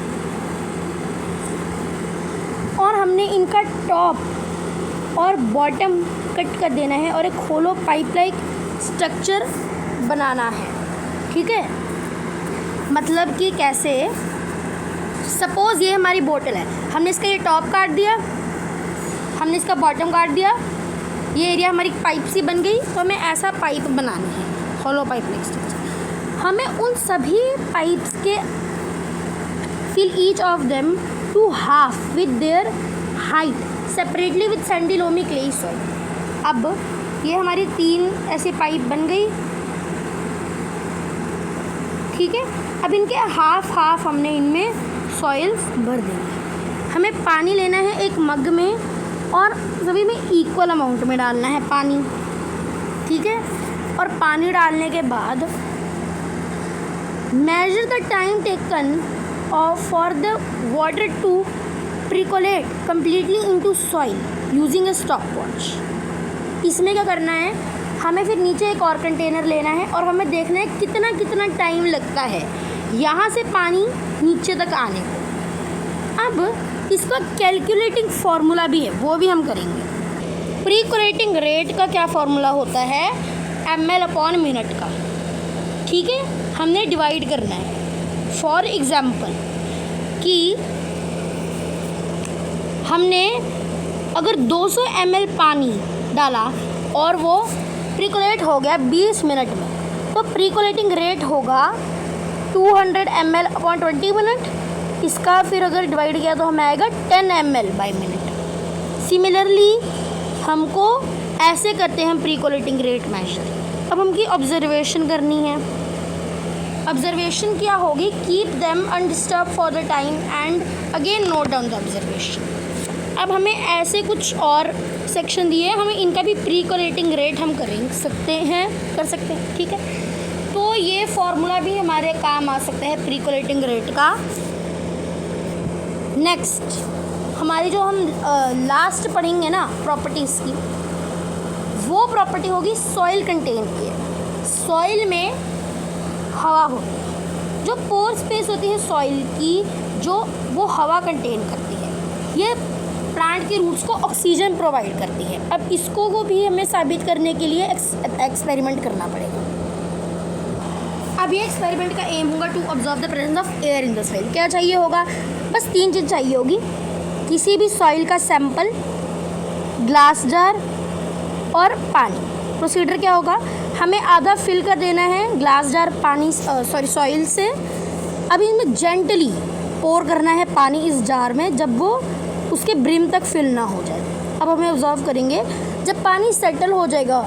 और हमने इनका टॉप और बॉटम कट कर देना है और एक होलो पाइप लाइक स्ट्रक्चर बनाना है। ठीक है, मतलब कि कैसे? सपोज़ ये हमारी बोतल है, हमने इसका ये टॉप काट दिया, हमने इसका बॉटम काट दिया, ये एरिया हमारी पाइप सी बन गई, तो हमें ऐसा पाइप बनानी है, होलो पाइप लाइक स्ट्रक्चर। हमें उन सभी पाइप्स के fill each of them to half with their height separately with sandy loamy clay soil. अब ये हमारी 3 ऐसे पाइप बन गई। ठीक है, अब इनके हाफ हमने इनमें सॉइल्स भर देंगे। हमें पानी लेना है एक मग में और सभी में इक्वल अमाउंट में डालना है पानी। ठीक है, और पानी डालने के बाद measure the time taken for the water to percolate completely into soil using a stopwatch. इसमें क्या करना है? हमें फिर नीचे एक और कंटेनर लेना है और हमें देखना है कितना टाइम लगता है यहाँ से पानी नीचे तक आने को। अब इसका कैलकुलेटिंग फार्मूला भी है, वो भी हम करेंगे। प्रीकोलेटिंग रेट का क्या फार्मूला होता है? ml/मिनट का। ठीक है, हमने डिवाइड करना है। फॉर एग्ज़ाम्पल कि हमने अगर 200 ml पानी डाला और वो प्रीकोलेट हो गया 20 मिनट में, तो प्रीकोलेटिंग रेट होगा 200 ml/20 मिनट। इसका फिर अगर डिवाइड किया तो हमें आएगा 10 ml/मिनट। सिमिलरली हमको ऐसे करते हैं प्रीकोलेटिंग रेट मेजर। अब हमकी ऑब्जर्वेशन करनी है। ऑब्जर्वेशन क्या होगी? Keep them undisturb for the time and again note down the observation. अब हमें ऐसे कुछ और सेक्शन दिए, हमें इनका भी प्रीकोलेटिंग रेट हम कर सकते हैं। ठीक है, तो ये फॉर्मूला भी हमारे काम आ सकता है प्रीकोलेटिंग रेट का। नेक्स्ट हमारी जो हम लास्ट पढ़ेंगे ना प्रॉपर्टीज़ की, वो प्रॉपर्टी होगी सॉइल कंटेन की। सॉइल में हवा होती है, जो पोर स्पेस होती है सॉइल की, जो वो हवा कंटेन करती है। ये प्लांट के रूट्स को ऑक्सीजन प्रोवाइड करती है। अब इसको को भी हमें साबित करने के लिए एक्सपेरिमेंट करना पड़ेगा। अब ये एक्सपेरिमेंट का एम होगा to observe the presence of air in the soil. क्या चाहिए होगा? बस 3 चीज़ चाहिए होगी। किसी भी सॉइल का सैंपल, ग्लास जार और पानी। प्रोसीजर क्या होगा? हमें आधा फिल कर देना है ग्लास जार पानी सॉइल से। अब इसमें जेंटली पोर करना है पानी इस जार में जब वो उसके ब्रिम तक फिल ना हो जाए। अब हमें ऑब्जर्व करेंगे, जब पानी सेटल हो जाएगा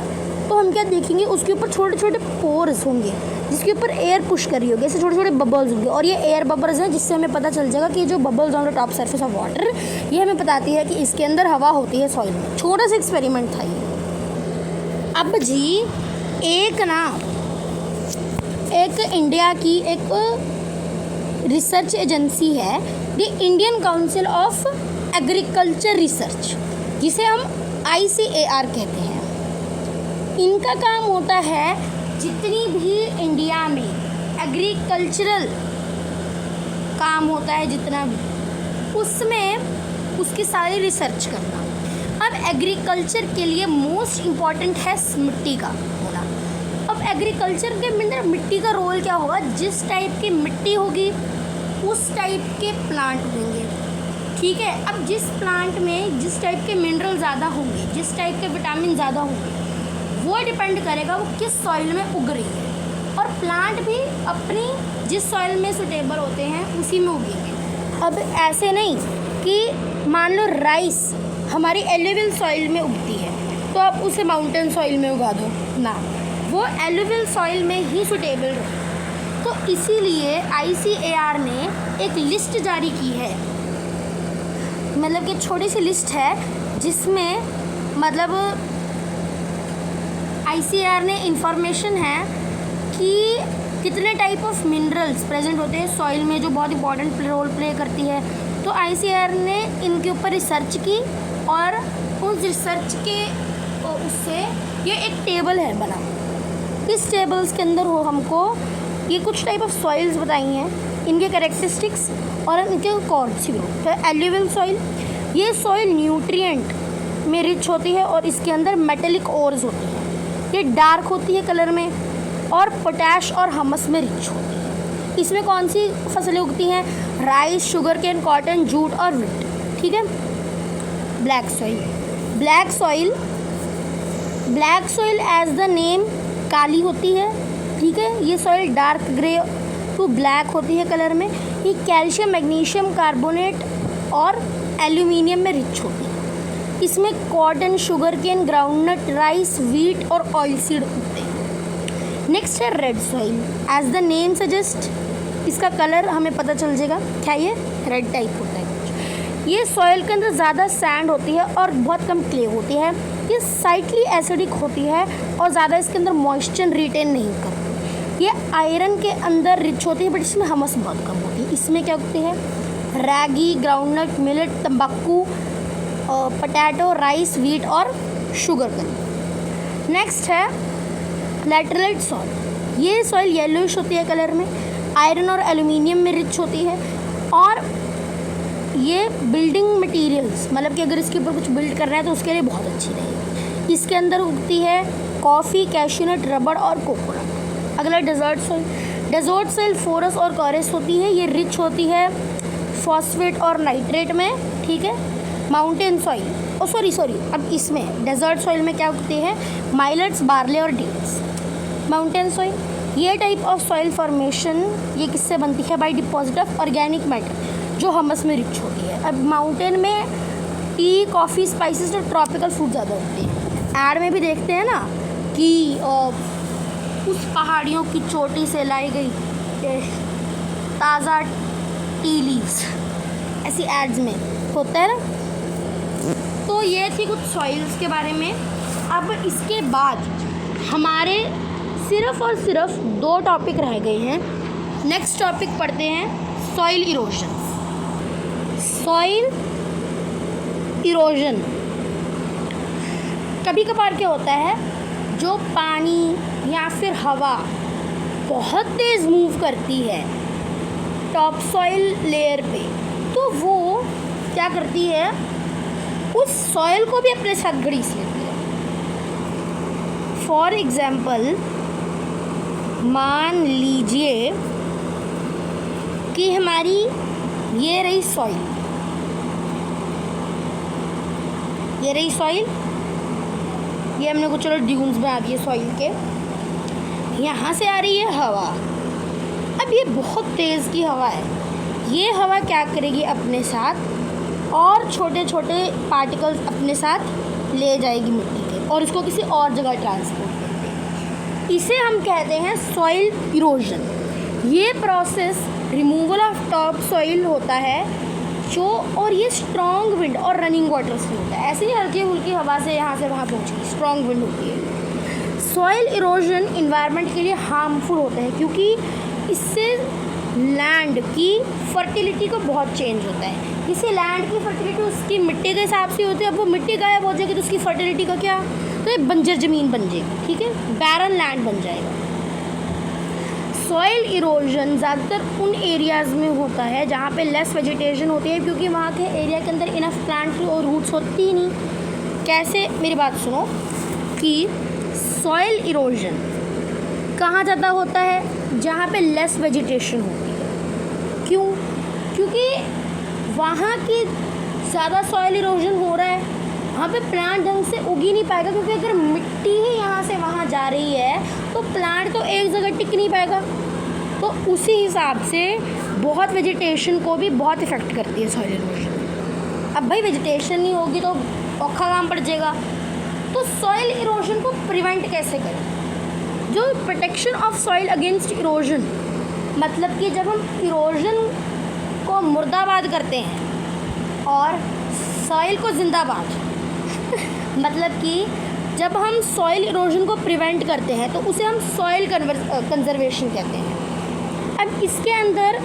तो हम क्या देखेंगे? उसके ऊपर छोटे छोटे पोर्स होंगे जिसके ऊपर एयर पुश कर रही होगी, ऐसे छोटे छोटे बबल्स होंगे, और ये एयर बबल्स हैं जिससे हमें पता चल जाएगा कि जो bubbles on the top surface of water, ये हमें बताती है कि इसके अंदर हवा होती है सॉइल में। छोटा सा एक्सपेरिमेंट था ये। अब जी एक इंडिया की एक रिसर्च एजेंसी है, the Indian council of agriculture research, जिसे हम ICAR कहते हैं। इनका काम होता है जितनी भी इंडिया में एग्रीकल्चरल काम होता है, जितना भी, उसमें उसकी सारी रिसर्च करना। अब एग्रीकल्चर के लिए मोस्ट इम्पॉर्टेंट है मिट्टी का होना। अब एग्रीकल्चर के अंदर मिट्टी का रोल क्या होगा? जिस टाइप की मिट्टी होगी उस टाइप के प्लांट होंगे। ठीक है, अब जिस प्लांट में जिस टाइप के मिनरल ज़्यादा होंगे, जिस टाइप के विटामिन ज़्यादा होंगे, वो डिपेंड करेगा वो किस सॉइल में उग रही है। और प्लांट भी अपनी जिस सॉइल में सुटेबल होते हैं उसी में उगेंगे। अब ऐसे नहीं कि मान लो राइस हमारी एलिविल सॉइल में उगती है तो आप उसे माउंटेन सॉइल में उगा दो ना, वो एलुवियल सॉइल में ही सुटेबल रहे। तो इसीलिए ICAR ने एक लिस्ट जारी की है, मतलब कि छोटी सी लिस्ट है जिसमें मतलब ICAR ने इंफॉर्मेशन है कि कितने टाइप ऑफ मिनरल्स प्रेजेंट होते हैं सॉइल में जो बहुत इंपॉर्टेंट रोल प्ले करती है। तो ICAR ने इनके ऊपर रिसर्च की और उस रिसर्च के उससे ये एक टेबल है बना। इस टेबल्स के अंदर हो हमको ये कुछ टाइप ऑफ सॉइल्स बताई हैं, इनके कैरेक्टरिस्टिक्स और इनके कौन सी ग्रुप। तो एल्यूवियल सॉइल, ये सॉइल न्यूट्रिएंट में रिच होती है और इसके अंदर मेटेलिक ओर्स होती हैं। ये डार्क होती है कलर में और पोटैश और हमस में रिच होती है। इसमें कौन सी फसलें उगती हैं? Rice, sugar cane, cotton, jute और वीट। ठीक है। Black soil, black soil as the name काली होती है। ठीक है। ये soil dark grey to black होती है कलर में। ये कैल्शियम, मैग्नीशियम कार्बोनेट और एल्यूमिनियम में रिच होती है। इसमें cotton, sugar cane, groundnut, rice, wheat और ऑयल सीड उगते हैं। नेक्स्ट है red soil. As the name suggest, इसका कलर हमें पता चल जाएगा क्या ये रेड टाइप होता है। ये सॉइल के अंदर ज़्यादा सैंड होती है और बहुत कम क्ले होती है। ये साइटली एसिडिक होती है और ज़्यादा इसके अंदर मॉइस्चर रिटेन नहीं करती। ये आयरन के अंदर रिच होती है बट इसमें हमस बहुत कम होती है। इसमें क्या होती है? रैगी, ग्राउंडनट, मिलेट, तंबाकू, पोटैटो, राइस, वीट और शुगर केन। नेक्स्ट है लैटेराइट सॉइल। ये सॉइल येलोइश होती है कलर में, आयरन और एल्यूमिनियम में रिच होती है और ये बिल्डिंग मटेरियल्स, मतलब कि अगर इसके ऊपर कुछ बिल्ड करना है तो उसके लिए बहुत अच्छी रहेगी। इसके अंदर उगती है कॉफ़ी, कैश्यूनट, रबड़ और कोकोनट। अगला desert soil. Desert soil porous और कॉरस होती है। ये रिच होती है फॉस्फेट और नाइट्रेट में। ठीक है। माउंटेन सॉइल, सॉरी अब इसमें डेजर्ट सॉइल में क्या उगती है? माइलेट्स, बार्ले और डेट्स। माउंटेन सॉइल, ये टाइप ऑफ सॉइल फॉर्मेशन ये किससे बनती है? Bye deposit of organic matter जो हमस में रिच होती है। अब माउंटेन में टी, कॉफ़ी, स्पाइसेस और ट्रॉपिकल फ्रूट ज़्यादा होते हैं। एड में भी देखते हैं ना कि उस पहाड़ियों की चोटी से लाई गई ताज़ा टी लीव्स, ऐसी एड्स में होता है ना। तो ये थी कुछ सॉइल्स के बारे में। अब इसके बाद हमारे सिर्फ़ और सिर्फ 2 टॉपिक रह गए हैं। नेक्स्ट टॉपिक पढ़ते हैं सॉइल इरोजन। सॉइल इरोजन कभी कभार क्या होता है, जो पानी या फिर हवा बहुत तेज़ मूव करती है टॉप सॉइल लेयर पे, तो वो क्या करती है? उस सॉइल को भी अपने साथ घड़ीस लेती है। फॉर एग्ज़ाम्पल, मान लीजिए कि हमारी ये रही सॉइल, ये हमने कुछ चलो ड्यून्स बना दिए सॉइल के। यहाँ से आ रही है हवा। अब ये बहुत तेज़ की हवा है। ये हवा क्या करेगी? अपने साथ और छोटे छोटे पार्टिकल्स अपने साथ ले जाएगी मिट्टी के और इसको किसी और जगह ट्रांसपोर्ट करते। इसे हम कहते हैं सॉइल इरोजन। ये process removal of top soil होता है जो, और ये स्ट्रॉन्ग विंड और रनिंग वाटर से होता है। ऐसे ही हल्की फुल्की हवा से यहाँ से वहाँ पहुँची, स्ट्रॉन्ग विंड होती है। सॉइल इरोजन इन्वायरमेंट के लिए हार्मफुल होता है क्योंकि इससे लैंड की फर्टिलिटी को बहुत चेंज होता है। किसी लैंड की फर्टिलिटी उसकी मिट्टी के हिसाब से होती है। अब वो मिट्टी गायब हो जाएगी तो उसकी फर्टिलिटी का क्या? तो ये बंजर ज़मीन बन जाएगी। ठीक है। बैरन लैंड बन जाएगा। सॉइल इरोजन ज़्यादातर उन एरियाज़ में होता है जहाँ पे लेस वेजिटेशन होती है क्योंकि वहाँ के एरिया के अंदर इनफ प्लांट और रूट्स होती ही नहीं। कैसे? मेरी बात सुनो कि सॉइल इरोजन कहाँ ज़्यादा होता है? जहाँ पे लेस वेजिटेशन होती है। क्यों? क्योंकि वहाँ की ज़्यादा सॉइल इरोजन हो रहा है, वहाँ पे प्लांट ढंग से उग ही नहीं पाएगा क्योंकि अगर मिट्टी ही यहाँ से वहाँ जा रही है तो प्लांट तो एक जगह टिक नहीं पाएगा। तो उसी हिसाब से बहुत वेजिटेशन को भी बहुत इफ़ेक्ट करती है सॉइल इरोजन। अब भाई वेजिटेशन नहीं होगी तो औखा काम पड़ जाएगा। तो सॉइल इरोजन को प्रिवेंट कैसे करें? जो protection of soil against erosion, मतलब कि जब हम इरोजन को मुर्दाबाद करते हैं और सॉइल को जिंदाबाद मतलब कि जब हम सॉइल इरोजन को प्रिवेंट करते हैं तो उसे हम सॉइल कंजर्वेशन कहते हैं। अब इसके अंदर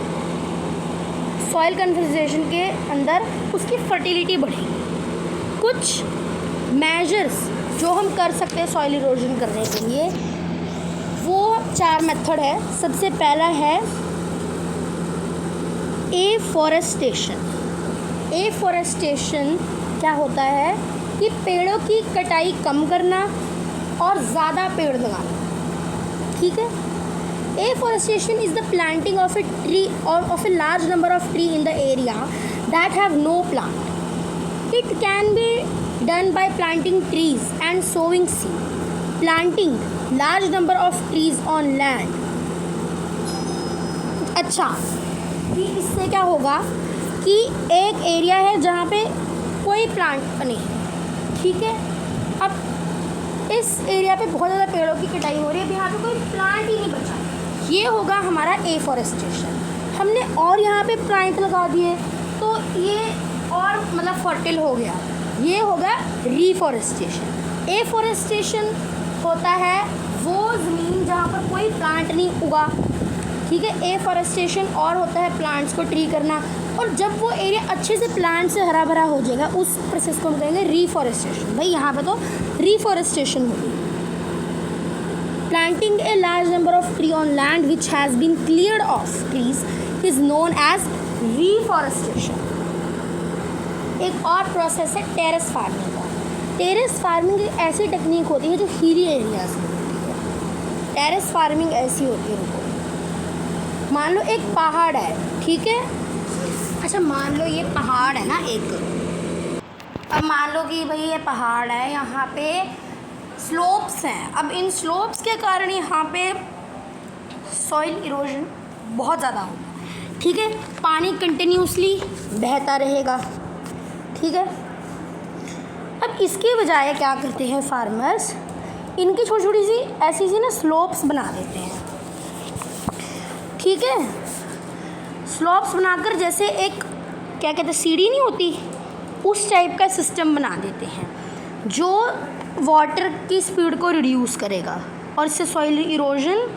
सॉइल कंजर्वेशन के अंदर उसकी फर्टिलिटी बढ़ेगी। कुछ मेजर्स जो हम कर सकते हैं सॉइल इरोजन करने के लिए, वो 4 मेथड है। सबसे पहला है एफॉरेस्टेशन। एफॉरेस्टेशन क्या होता है कि पेड़ों की कटाई कम करना और ज़्यादा पेड़ लगाना। ठीक है। Afforestation is the planting of a tree or of a large number of tree in the area that have no plant. It can be done by planting trees and sowing seed, planting large number of trees on land। अच्छा, कि इससे क्या होगा कि एक area है जहाँ पे कोई प्लांट नहीं, ठीक है। अब इस एरिया पे बहुत ज़्यादा पेड़ों की कटाई हो रही है, अब यहाँ पे कोई प्लांट ही नहीं बचा, ये होगा हमारा एफॉरेस्टेशन। हमने और यहाँ पे प्लांट लगा दिए तो ये और मतलब फर्टिल हो गया, ये होगा रिफॉरेस्टेशन। एफॉरेस्टेशन होता है वो ज़मीन जहाँ पर कोई प्लांट नहीं उगा, ठीक है। एफॉरेस्टेशन और होता है प्लांट्स को ट्री करना, और जब वो एरिया अच्छे से प्लांट से हरा भरा हो जाएगा उस प्रोसेस को हम कहेंगे रिफॉरेस्टेशन। भाई यहाँ पे तो रिफॉरेस्टेशन होगी। Planting a large number of tree on land which has been cleared of trees is known as reforestation. एक और प्रोसेस है टेरेस फार्मिंग का। टेरेस फार्मिंग एक ऐसी टेक्निक होती है जो हिली एरियाज में होती है। टेरेस फार्मिंग ऐसी होती है, रुको, मान लो एक पहाड़ है, ठीक है। अच्छा, मान लो ये पहाड़ है ना एक, अब मान लो कि भाई ये पहाड़ है, यहाँ पे स्लोप्स हैं। अब इन स्लोप्स के कारण यहाँ पे सॉइल इरोजन बहुत ज़्यादा होगा, ठीक है। पानी कंटिन्यूसली बहता रहेगा, ठीक है। अब इसके बजाय क्या करते हैं फार्मर्स, इनकी छोटी छोटी सी ऐसी सी ना स्लोप्स बना देते हैं, ठीक है। स्लोप्स बनाकर जैसे एक क्या कहते हैं सीढ़ी नहीं होती, उस टाइप का सिस्टम बना देते हैं जो वाटर की स्पीड को रिड्यूस करेगा और इससे सॉइल इरोजन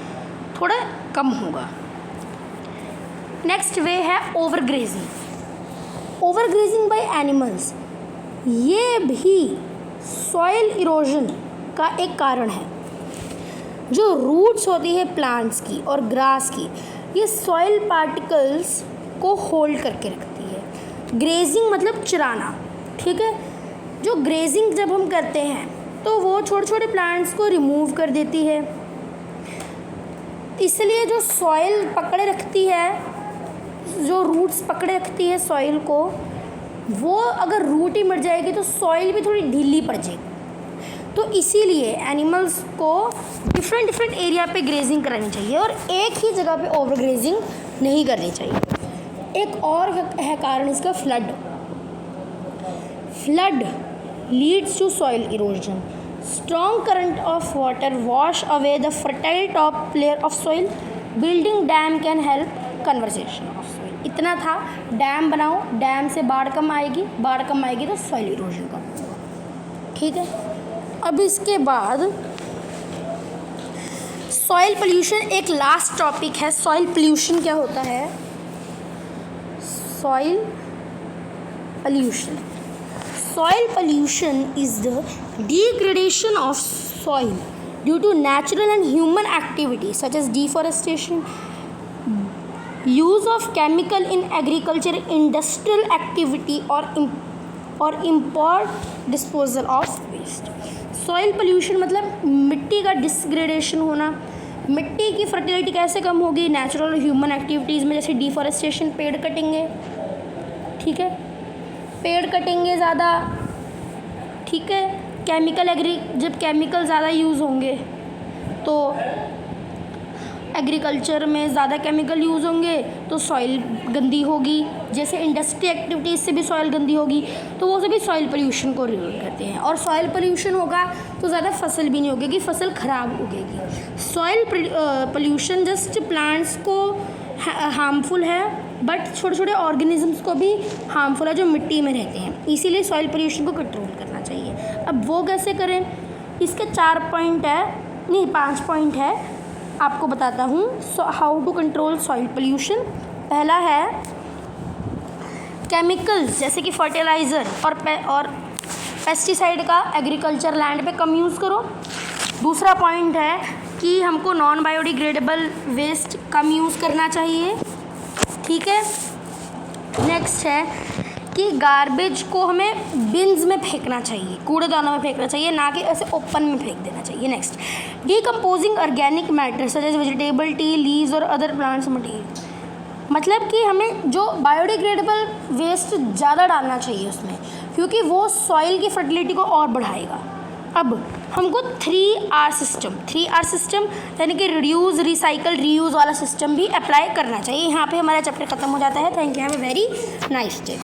थोड़ा कम होगा। नेक्स्ट वे है ओवरग्रेजिंग। ओवरग्रेजिंग बाय एनिमल्स, ये भी सॉइल इरोजन का एक कारण है। जो रूट्स होती है प्लांट्स की और ग्रास की, ये सॉइल पार्टिकल्स को होल्ड करके रखती है। ग्रेजिंग मतलब चराना, ठीक है। जो ग्रेजिंग जब हम करते हैं तो वो छोटे छोटे प्लांट्स को रिमूव कर देती है, इसलिए जो सॉइल पकड़े रखती है, जो रूट्स पकड़े रखती है सॉइल को, वो अगर रूट ही मर जाएगी तो सॉइल भी थोड़ी ढीली पड़ जाएगी। तो इसीलिए एनिमल्स को डिफरेंट एरिया पे ग्रेजिंग करानी चाहिए और एक ही जगह पे ओवर ग्रेजिंग नहीं करनी चाहिए। एक और है कारण इसका flood. Flood leads to soil erosion. Strong current of water wash away the fertile top layer of soil. Building dam can help conversation of soil. इतना था, डैम बनाओ, डैम से बाढ़ कम आएगी तो सॉइल इरोजन कम होगा, ठीक है। अब इसके बाद सॉइल पोल्यूशन एक लास्ट टॉपिक है। सॉइल पोल्यूशन क्या होता है? Soil pollution is the degradation of soil due to natural and human activity such as deforestation, use of chemical in agriculture, industrial activity or import disposal of waste। Soil pollution मतलब मिट्टी का डिसग्रेडेशन होना। मिट्टी की fertility कैसे कम होगी? Natural और human activities में, जैसे डिफॉरेस्टेशन, पेड़ कटेंगे, ठीक है, पेड़ कटेंगे ज़्यादा, ठीक है। जब केमिकल ज़्यादा यूज़ होंगे तो एग्रीकल्चर में ज़्यादा केमिकल यूज़ होंगे तो सॉइल गंदी होगी, जैसे इंडस्ट्री एक्टिविटीज़ से भी सॉइल गंदी होगी, तो वो सभी सॉइल पोल्यूशन को रिलेट करते हैं। और सॉइल पोल्यूशन होगा तो ज़्यादा फसल भी नहीं होगी, फसल ख़राब उगेगी। सॉइल पोल्यूशन जस्ट प्लांट्स को हार्मफुल है, बट छोटे छोटे ऑर्गेनिजम्स को भी हार्मफुल है जो मिट्टी में रहते हैं, इसीलिए सॉइल पोल्यूशन को कंट्रोल करना चाहिए। अब वो कैसे करें, इसके 4 पॉइंट है, नहीं 5 पॉइंट है, आपको बताता हूँ how to control soil pollution. पहला है केमिकल्स जैसे कि फर्टिलाइज़र और पेस्टिसाइड का एग्रीकल्चर लैंड पे कम यूज़ करो। दूसरा पॉइंट है कि हमको नॉन बायोडिग्रेडेबल वेस्ट कम यूज़ करना चाहिए, ठीक है। नेक्स्ट है कि गार्बेज को हमें बिन्स में फेंकना चाहिए, कूड़ेदानों में फेंकना चाहिए, ना कि ऐसे ओपन में फेंक देना चाहिए। Next, decomposing organic matter such as vegetable, tea, leaves और अदर प्लांट्स मटीरियल, मतलब कि हमें जो बायोडिग्रेडेबल वेस्ट ज़्यादा डालना चाहिए उसमें, क्योंकि वो सॉइल की फर्टिलिटी को और बढ़ाएगा। अब हमको 3R सिस्टम यानी कि रिड्यूस, रिसाइकल, रीयूज़ वाला सिस्टम भी अप्लाई करना चाहिए। यहाँ पे हमारा चैप्टर ख़त्म हो जाता है। Thank you, have a very nice day.